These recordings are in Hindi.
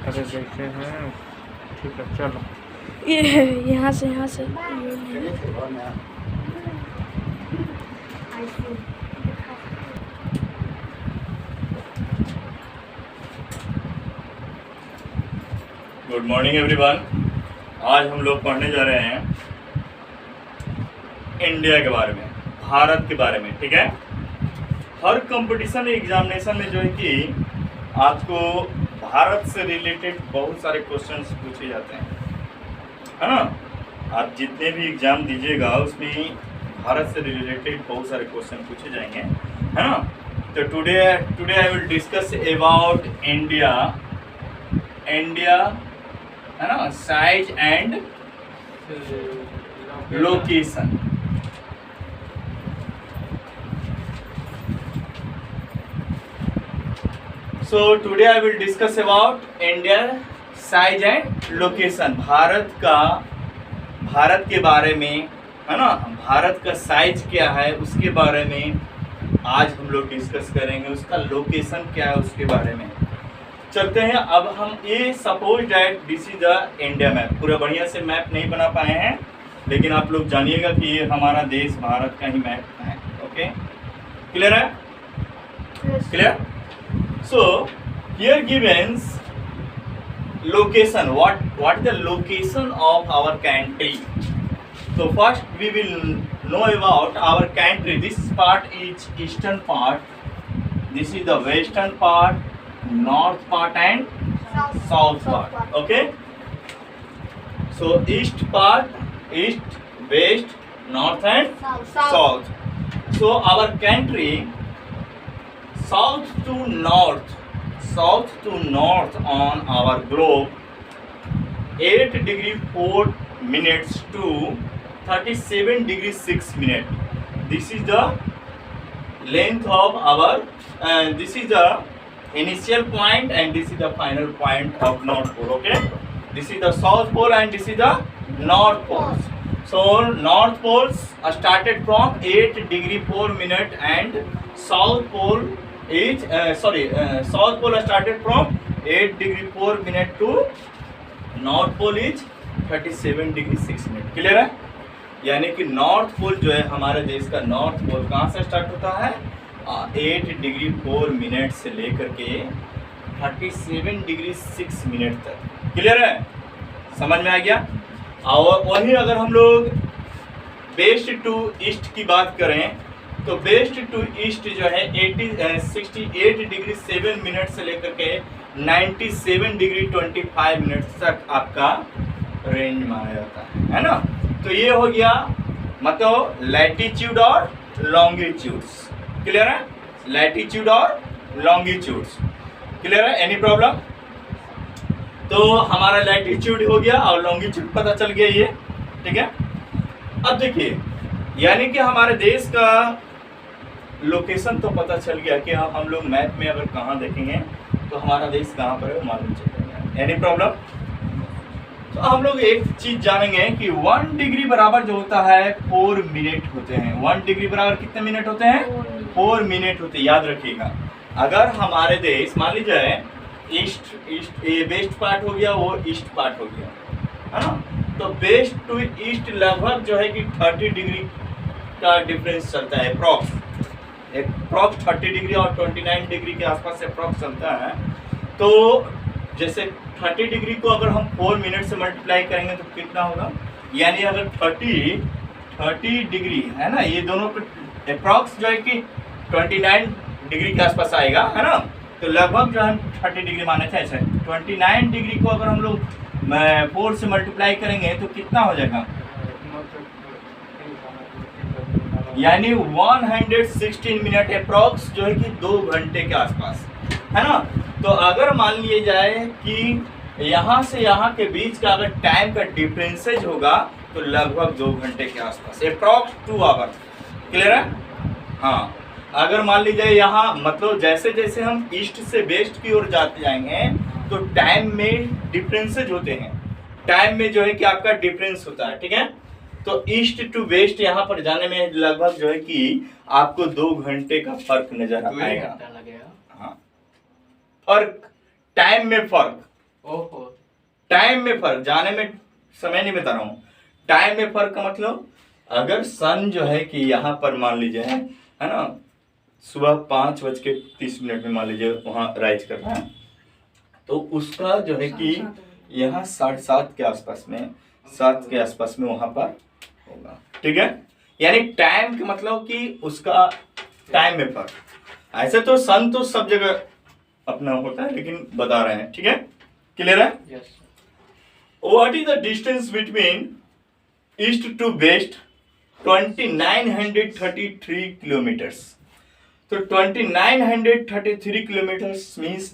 अरे देखते हैं। ठीक है चलो। ये यहाँ से गुड मॉर्निंग एवरीवन। आज हम लोग पढ़ने जा रहे हैं इंडिया के बारे में, भारत के बारे में। ठीक है, हर कंपटीशन एग्जामिनेशन में जो है कि आपको भारत से रिलेटेड बहुत सारे क्वेश्चंस पूछे जाते हैं, है ना। आप जितने भी एग्जाम दीजिएगा उसमें भारत से रिलेटेड बहुत सारे क्वेश्चन पूछे जाएंगे, है ना। तो today I will discuss about India, है ना, size and location. So today I will discuss about India size and location। Bharat के बारे में, है ना, भारत का साइज क्या है उसके बारे में आज हम लोग डिस्कस करेंगे। उसका लोकेशन क्या है उसके बारे में चलते हैं। अब हम ये suppose that this is the India map. पूरा बढ़िया से मैप नहीं बना पाए हैं, लेकिन आप लोग जानिएगा कि ये हमारा देश भारत का ही मैप है। ओके, क्लियर है? Clear? So here givens location. What the location of our country? So first we will know about our country. This part is eastern part. This is the western part, north part and south part. Okay. So east part, east, west, north and south. So our country, south to north on our globe, 8 degree 4 minutes to 37 degree 6 minutes. This is the length of our this is the initial point and this is the final point of North Pole. Okay, this is the South Pole and this is the North Pole. So North Poles started from 8 degree 4 minute and South Pole is South Pole started from 8 degree 4 minute to North Pole is 37 degree 6 minute। Clear है? यानी कि नॉर्थ पोल जो है हमारे देश का, नॉर्थ पोल कहाँ से स्टार्ट होता है? 8 डिग्री 4 मिनट से लेकर के 37 डिग्री 6 मिनट तक। क्लियर है? समझ में आ गया? और वहीं अगर हम लोग वेस्ट टू ईस्ट की बात करें तो वेस्ट टू ईस्ट जो है 68 डिग्री 7 मिनट से लेकर के 97 डिग्री 25 मिनट तक आपका रेंज माना जाता है ना। तो ये हो गया मतलब लैटिट्यूड और लॉन्गिट्यूड्स। क्लियर है? लैटिट्यूड और लॉन्गिट्यूड्स। क्लियर है? Any problem? तो हमारा लैटिट्यूड हो गया और लॉन्गिट्यूड पता चल गया ये। ठीक है, अब देखिए, यानी कि हमारे देश का लोकेशन तो पता चल गया कि हम लोग मैप में अगर कहाँ देखेंगे तो हमारा देश कहाँ पर है मालूम चलेगा। Any problem? तो हम लोग एक चीज जानेंगे कि 1 डिग्री बराबर जो होता है 4 मिनट होते हैं। 1 डिग्री बराबर कितने मिनट होते हैं? 4 मिनट होते हैं। याद रखिएगा, अगर हमारे देश मान लीजिए ईस्ट ये वेस्ट पार्ट हो गया, वो ईस्ट पार्ट हो गया, है ना। तो वेस्ट टू ईस्ट लगभग जो है कि 30 डिग्री का डिफरेंस चलता है। अप्रॉक्स 30 डिग्री और 29 डिग्री के आसपास अप्रॉक्स चलता है। तो जैसे 30 डिग्री को अगर हम 4 मिनट से मल्टीप्लाई करेंगे तो कितना होगा? यानी अगर 30 डिग्री है ना, ये दोनों को अप्रॉक्स जो है कि 29 डिग्री के आसपास आएगा, है ना। तो लगभग जो हम 30 डिग्री माने थे, ऐसे 29 डिग्री को अगर हम लोग 4 से मल्टीप्लाई करेंगे तो कितना हो जाएगा? यानी 116 मिनट अप्रॉक्स जो है कि 2 घंटे के आसपास, है ना। तो अगर मान लिए जाए कि यहाँ से यहाँ के बीच का अगर टाइम का डिफरेंसेज होगा तो लगभग 2 घंटे के आसपास, अप्रॉक्स 2 आवर। क्लियर है? हाँ, अगर मान लीजिए यहाँ मतलब जैसे जैसे हम ईस्ट से वेस्ट की ओर जाते जाएंगे तो टाइम में डिफरेंसेज होते हैं, टाइम में जो है कि आपका डिफरेंस होता है। ठीक है, तो ईस्ट टू वेस्ट यहाँ पर जाने में लगभग जो है कि आपको 2 घंटे का फर्क नजर आएगा। हाँ, फर्क, टाइम में फर्क, ओहो। टाइम में फर्क, जाने में समय नहीं बता रहा हूँ, टाइम में फर्क का मतलब अगर सन जो है कि यहाँ पर मान लीजिए है ना, सुबह 5:30 में मान लीजिए वहाँ राइज कर रहा है, तो उसका जो है कि यहाँ 7:30 के आसपास में, 7 के आसपास में वहाँ पर होगा। ठीक है, यानी टाइम के मतलब कि उसका टाइम में फर्क। ऐसे तो सन तो सब जगह अपना होता है, लेकिन बता रहे हैं। ठीक है, क्लियर है? Yes. What is the distance between east to west? 2933 kilometers. So 2933 kilometers means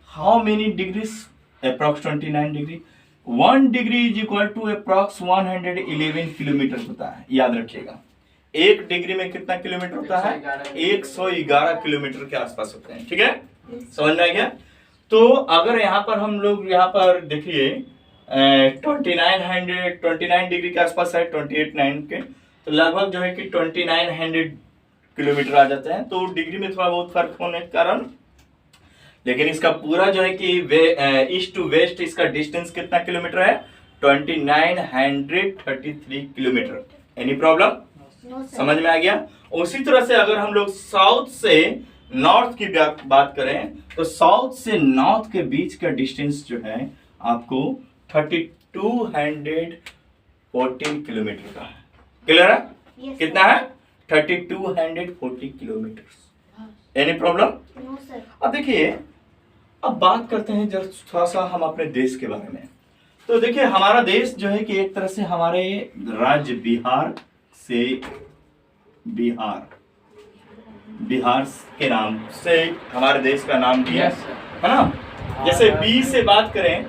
how many degrees? Approx 29 degree. 1 degree is equal to approx 111 kilometre होता है, याद रखिएगा। 1 डिग्री में कितना किलोमीटर होता है? 111 किलोमीटर के आसपास होते हैं। ठीक है, समझ में आ गया? तो अगर यहाँ पर हम लोग यहाँ पर देखिए 29 डिग्री के आसपास है, 28.9 के, तो लगभग जो है कि 2900 किलोमीटर आ जाते हैं। तो डिग्री में थोड़ा बहुत फर्क होने के कारण, लेकिन इसका पूरा जो है कि ईस्ट टू वेस्ट इसका डिस्टेंस कितना किलोमीटर है? 2933 किलोमीटर। Any problem? समझ में आ गया? उसी तरह से अगर हम लोग साउथ से नॉर्थ की बात करें, तो साउथ से नॉर्थ के बीच का डिस्टेंस जो है आपको 3214 किलोमीटर का है। क्लियर है? Yes, कितना है? 3240 kilometre. Any problem? No sir. अब देखिए, अब बात करते हैं जरा थोड़ा सा हम अपने देश के बारे में। तो देखिए, हमारा देश जो है कि एक तरह से हमारे राज्य बिहार से, बिहार के नाम से हमारे देश का नाम दिया Yes, sir. है ना। जैसे बी से बात करें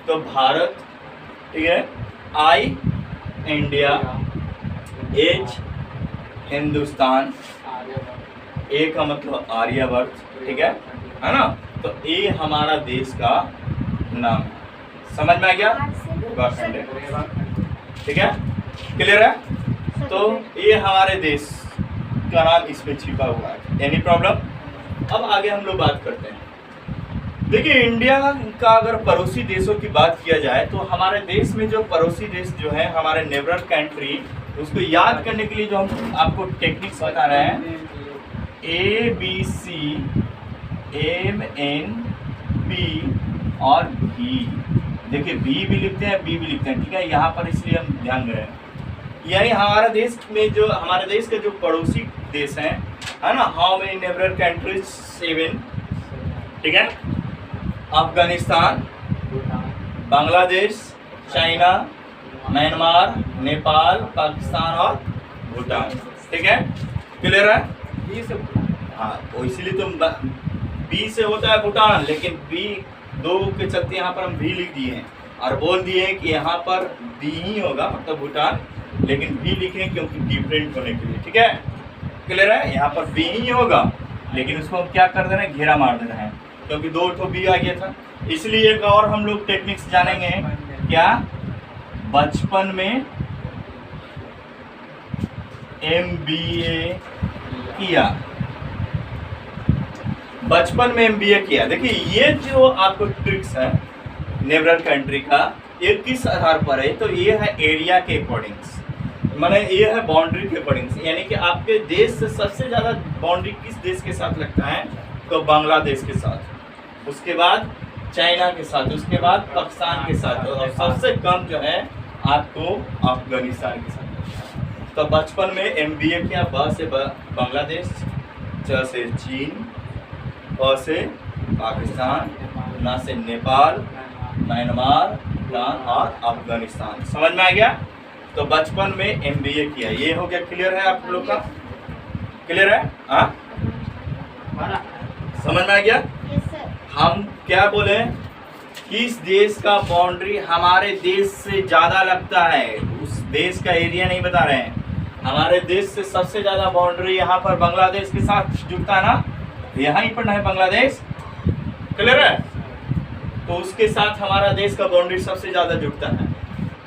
तो भारत, ठीक है, आई इंडिया, एच हिंदुस्तान, ए का मतलब आर्यवर्त, ठीक है ना। तो ए हमारा देश का नाम है। समझ में आ गया? ठीक है, क्लियर है? तो ये हमारे देश का नाम इसमें छिपा हुआ है। Any problem? अब आगे हम लोग बात करते हैं। देखिए, इंडिया का अगर पड़ोसी देशों की बात किया जाए, तो हमारे देश में जो पड़ोसी देश जो है, हमारे नेबरर कंट्री, उसको याद करने के लिए जो हम आपको टेक्निक्स बता रहे हैं, ABC, MN, P और V। देखिए, B भी लिखते हैं, B भी लिखते हैं, ठीक है, यहाँ पर इसलिए हम ध्यान में रहे। यानी हमारे देश में जो, हमारे देश के जो पड़ोसी देश हैं, है ना, हाउ मेनी नेबरर कंट्रीज? 7, ठीक है, अफगानिस्तान, बांग्लादेश, चाइना, म्यांमार, नेपाल, पाकिस्तान और भूटान। ठीक है, क्लियर है? हाँ, तो इसीलिए तो बी से होता है भूटान, लेकिन बी 2 के चलते यहाँ पर हम भी लिख दिए हैं और बोल दिए हैं कि यहाँ पर बी ही होगा, मतलब भूटान, लेकिन भी लिखे क्योंकि डिफरेंट होने के लिए। ठीक है, क्लियर है? यहाँ पर बी ही होगा, लेकिन उसको हम क्या कर दे रहे हैं? घेरा मार दे रहे हैं, क्योंकि 2 ठो बी आ गया था। इसलिए एक और हम लोग टेक्निक्स जानेंगे, क्या? बचपन में MBA किया, बचपन में MBA किया। देखिए, ये जो आपको ट्रिक्स है नेबरर कंट्री का, ये किस आधार पर है? तो ये है एरिया के अकॉर्डिंग्स, माने ये है बाउंड्री के अकॉर्डिंग्स, यानी कि आपके देश से सबसे ज़्यादा बाउंड्री किस देश के साथ लगता है? तो बांग्लादेश के साथ, उसके बाद चाइना के साथ, उसके बाद पाकिस्तान के साथ, और सबसे कम जो है आपको अफगानिस्तान के साथ। तो बचपन में MBA किया, ब से बांग्लादेश, च से चीन, प से पाकिस्तान, न से नेपाल, म्यांमार, भूटान और अफगानिस्तान। समझ में आ गया? तो बचपन में MBA किया, ये हो गया। क्लियर है आप लोग का? क्लियर है? हाँ, समझ में आ गया? Yes sir. हम क्या बोले, किस देश का बाउंड्री हमारे देश से ज्यादा लगता है, उस देश का एरिया नहीं बता रहे हैं। हमारे देश से सबसे ज्यादा बाउंड्री यहाँ पर बांग्लादेश के साथ जुड़ता है ना, यहाँ ही पर है बांग्लादेश। क्लियर है? तो उसके साथ हमारा देश का बाउंड्री सबसे ज्यादा जुड़ता है।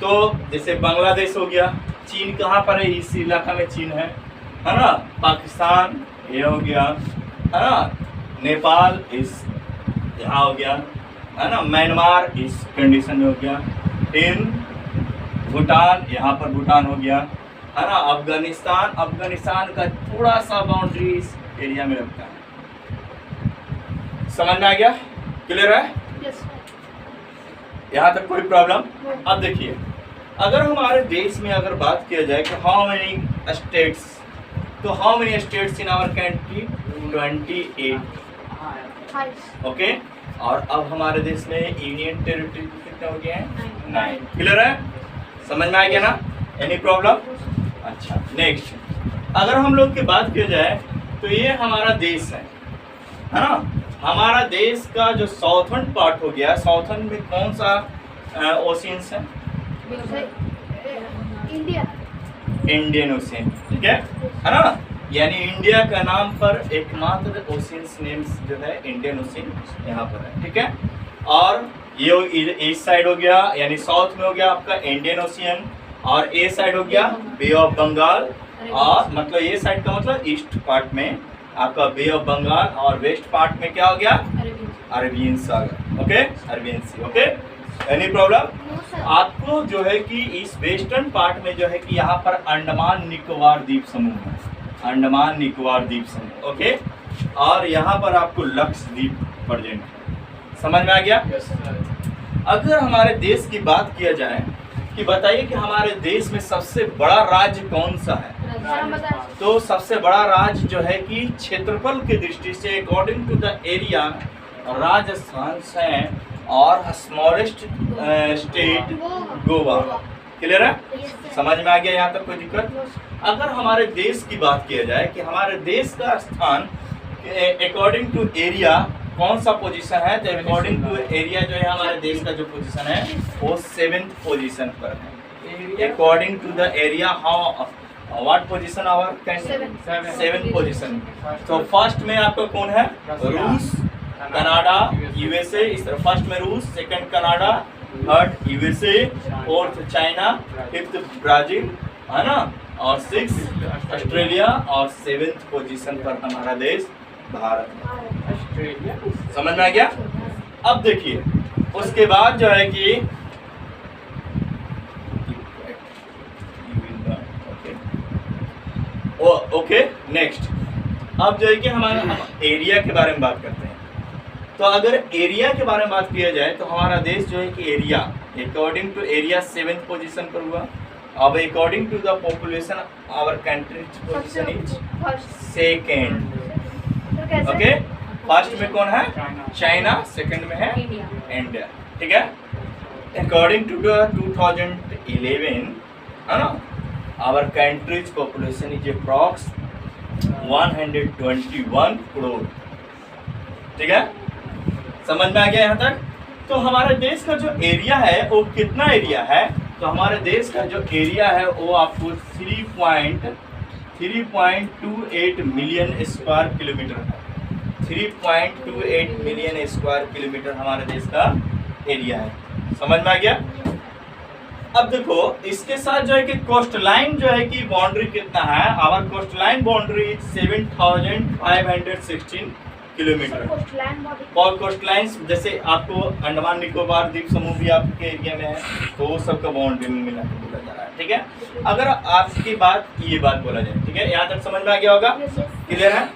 तो जैसे बांग्लादेश हो गया, चीन कहाँ पर है? इस इलाका में चीन है ना, पाकिस्तान ये हो गया, है ना, नेपाल इस यहाँ हो गया, है ना, म्यांमार इस कंडीशन में हो गया, इन भूटान, यहाँ पर भूटान हो गया, है ना, अफगानिस्तान, अफगानिस्तान का थोड़ा सा बाउंड्री इस एरिया में लगता है। समझ में आ गया, क्लियर है? Yes. यहाँ तक कोई प्रॉब्लम? अब देखिए, अगर हमारे देश में अगर बात किया जाए कि हाउ मेनी स्टेट्स, तो how many states in our country? 28। Okay, और अब हमारे देश में यूनियन टेरिटरी कितने हो गए हैं? 9। क्लियर है, समझ में आ गया ना? Any problem? अच्छा, नेक्स्ट, अगर हम लोग की बात की जाए तो ये हमारा देश है ना, हमारा देश का जो साउथर्न पार्ट हो गया, साउथर्न में कौन सा ओशियंस है? इंडिया। इंडियन ओशियन, ठीक है ना, यानी इंडिया का नाम पर एकमात्र ओशियंस नेम्स जो है इंडियन ओशियन यहाँ पर है, ठीक है। और ये ईस्ट साइड हो गया, यानी साउथ में हो गया आपका इंडियन ओशियन, और ए साइड हो गया बे ऑफ बंगाल, और मतलब ये साइड का मतलब ईस्ट पार्ट में आपका बे ऑफ बंगाल, और वेस्ट पार्ट में क्या हो गया? अरेबियन सागर, ओके, अरेबियन सी, ओके। Any problem? आपको जो है कि इस वेस्टर्न पार्ट में जो है कि यहाँ पर अंडमान निकोबार द्वीप समूह है, अंडमान निकोबार द्वीप समूह, ओके, और यहाँ पर आपको लक्षद्वीप प्रेजेंट है। समझ में आ गया? अगर हमारे देश की बात किया जाए कि बताइए कि हमारे देश में सबसे बड़ा राज्य कौन सा है, तो सबसे बड़ा राज्य जो है कि क्षेत्रफल की दृष्टि से according to the area Rajasthan है, और स्मॉलेस्ट स्टेट गोवा। क्लियर है, समझ में आ गया? यहाँ तक कोई दिक्कत? अगर हमारे देश की बात किया जाए कि हमारे देश का स्थान अकॉर्डिंग टू एरिया कौन सा पोजीशन है, तो अकॉर्डिंग टू एरिया जो है हमारे देश का जो पोजीशन है वो 7th पोजीशन पर है। According to the area how what position our country? 7th position. तो फर्स्ट में आपका कौन है? रूस, कनाडा, यूएसए। इस तरह फर्स्ट में रूस, second Canada, third USA, fourth China, fifth Brazil, है ना, और 6th ऑस्ट्रेलिया, और 7th पोजीशन पर हमारा देश भारत है। ऑस्ट्रेलिया। समझ में आ गया? अब देखिए, उसके बाद जो है कि ओके नेक्स्ट, अब जो है कि हम एरिया के बारे में बात करते हैं। तो अगर एरिया के बारे में बात किया जाए तो हमारा देश जो है कि area according to area 7th position पर हुआ। अब according to the population our country position is 2nd। Okay, first में कौन है? चाइना, सेकंड में है इंडिया, ठीक है। अकॉर्डिंग टू द 2011, है ना, our country's population is approx 121 crore, ठीक है। समझ में आ गया यहाँ तक? तो हमारे देश का जो एरिया है वो कितना एरिया है, तो हमारे देश का जो एरिया है वो आपको 3.28 मिलियन स्क्वायर किलोमीटर है। 3.28 मिलियन स्क्वायर किलोमीटर हमारे देश का एरिया है। समझ में आ गया? अब देखो, इसके साथ जो है कि कोस्ट लाइन जो है कि बाउंड्री कितना है, our coast line boundary 7,516 kilometre. और कोस्ट लाइन्स जैसे आपको अंडमान निकोबार द्वीप समूह भी आपके एरिया में है, तो वो सबका बाउंड्री में मिला के बोला जा रहा है, ठीक है। अगर आपकी बात ये बात बोला जाए, ठीक है, यहाँ तक समझ में आ गया होगा? क्लियर है?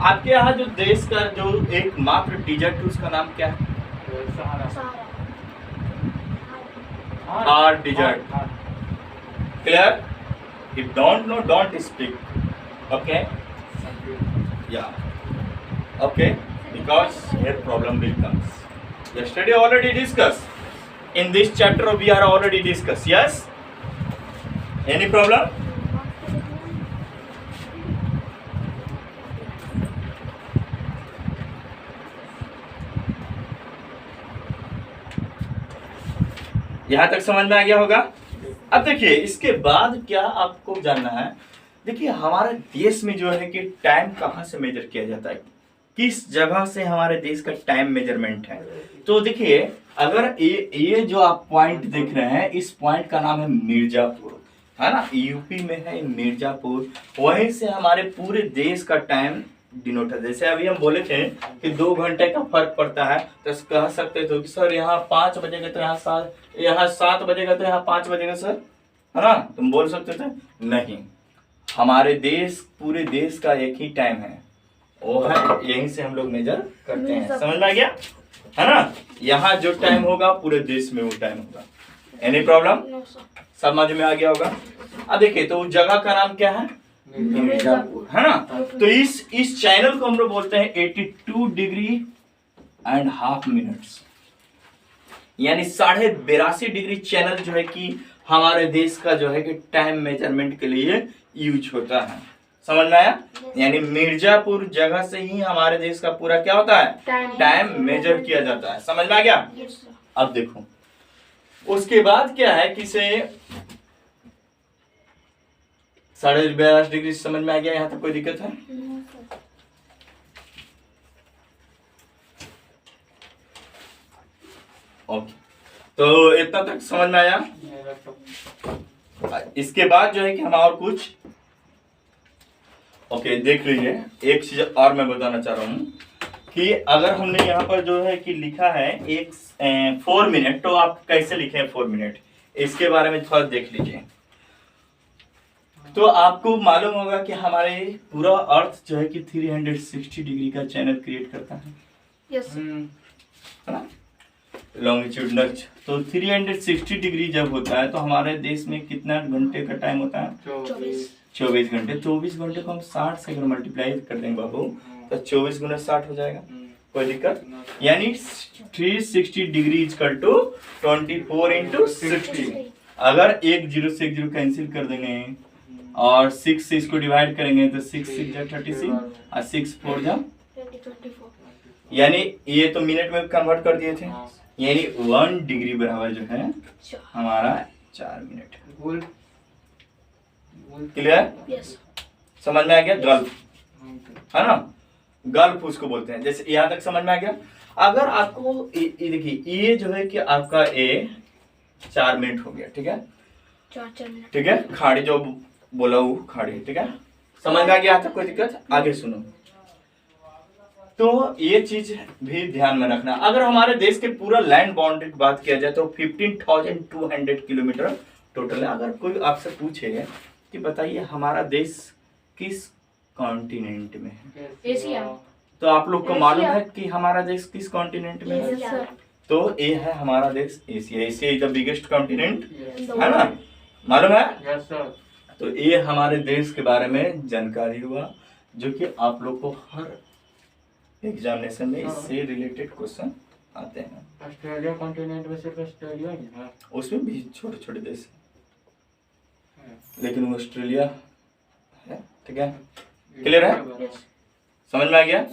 आपके यहाँ जो देश का जो एकमात्र डिजर्ट है उसका नाम क्या है? Thar desert. Clear? If don't know don't speak, okay, या okay, because here problem will comes. Yesterday already discussed. In this chapter we are already discussed. Yes? Any problem? यहाँ तक समझ में आ गया होगा? अब देखिए, इसके बाद क्या आपको जानना है, देखिए हमारे देश में जो है कि टाइम कहाँ से मेजर किया जाता है, किस जगह से हमारे देश का टाइम मेजरमेंट है। तो देखिए, अगर ये जो आप पॉइंट देख रहे हैं, इस पॉइंट का नाम है मिर्जापुर, है ना, यूपी में है मिर्जापुर। वहीं से हमारे पूरे देश का टाइम डिनोट है। जैसे अभी हम बोले थे कि 2 घंटे का फर्क पड़ता है, तो कह सकते थे कि सर यहाँ 5 बजेगा तो यहाँ 7 बजेगा तो यहाँ 5 बजेगा सर, है ना? तुम बोल सकते थे। नहीं, हमारे देश, पूरे देश का एक ही टाइम है, वो है यहीं से हम लोग मेजर करते हैं। समझ में आ गया, है ना? यहाँ जो टाइम होगा पूरे देश में वो टाइम होगा। Any problem? समझ में आ गया होगा। अब देखिए, तो जगह का नाम क्या है? मिर्जापुर, है ना? तो इस चैनल को हम लोग बोलते हैं 82 डिग्री एंड हाफ मिनट्स, यानी 82.5 डिग्री चैनल जो है कि हमारे देश का जो है कि टाइम मेजरमेंट के लिए यूज होता है। समझ में आया? यानी मिर्जापुर जगह से ही हमारे देश का पूरा क्या होता है? टाइम मेजर किया जाता है। समझ में आ गया? अब देखो, उसके बाद क्या है कि से 82.5 डिग्री समझ में आ गया? यहाँ तक कोई दिक्कत है? ओके, तो इतना तक समझ में आया? इसके बाद जो है कि हम और कुछ देख लीजिए। एक चीज और मैं बताना चाह रहा हूँ कि अगर हमने यहाँ पर जो है कि लिखा है 4 मिनट, तो आप कैसे लिखे 4 मिनट, इसके बारे में थोड़ा देख लीजिए। तो आपको मालूम होगा कि हमारे पूरा अर्थ जो है कि 360 डिग्री का चैनल क्रिएट करता है, है ना? लॉन्गिट्यूडनल। तो 360 डिग्री जब होता है तो हमारे देश में कितना घंटे का टाइम होता है? 24 घंटे। 24 घंटे को हम 60 से अगर मल्टीप्लाई कर देंगे बाबू, तो 24 गुना 60 हो जाएगा। कोई दिक्कत? यानी 360 डिग्री इक्वल टू 24 इंटू 60। अगर 1 0 से 1 0 कैंसिल कर देंगे और 6 से इसको डिवाइड करेंगे तो 6 6 जा 36 और 6 4 जा 24। यानी ये तो मिनट में कन्वर्ट कर दिए थे, यानी 1 डिग्री बराबर जो है हमारा 4 मिनट। क्लियर? समझ में आ गया? गल्फ, है ना? गल्फ उसको बोलते हैं। जैसे यहाँ तक समझ में आ गया? अगर आपको देखिए, ये जो है कि आपका 4 मिनट हो गया, ठीक है? 4 मिनट, ठीक है? खाड़ी जो बोला वो खाड़ी, ठीक है? समझ में आ गया? तक कोई दिक्कत? आगे सुनो। तो ये चीज भी ध्यान में रखना। अगर हमारे देश के पूरा लैंड बाउंड्री की बात किया जाए तो 15,200 किलोमीटर टोटल है। अगर कोई आपसे पूछे कि बताइए हमारा देश किस कॉन्टिनेंट में है, एशिया, तो आप लोग को मालूम है कि हमारा देश किस कॉन्टिनेंट में है? तो ये है हमारा देश Asia. Asia is the biggest continent, है ना? मालूम है? Yes sir. तो ये हमारे देश के बारे में जानकारी हुआ, जो कि आप लोग को हर एग्जामिनेशन में इससे रिलेटेड क्वेश्चन आते हैं। ऑस्ट्रेलिया कॉन्टिनेंट में सिर्फ ऑस्ट्रेलिया ही है, उसमें भी छोटे छोटे देश हैं, लेकिन वो ऑस्ट्रेलिया है। ठीक है? क्लियर है? समझ में आ गया?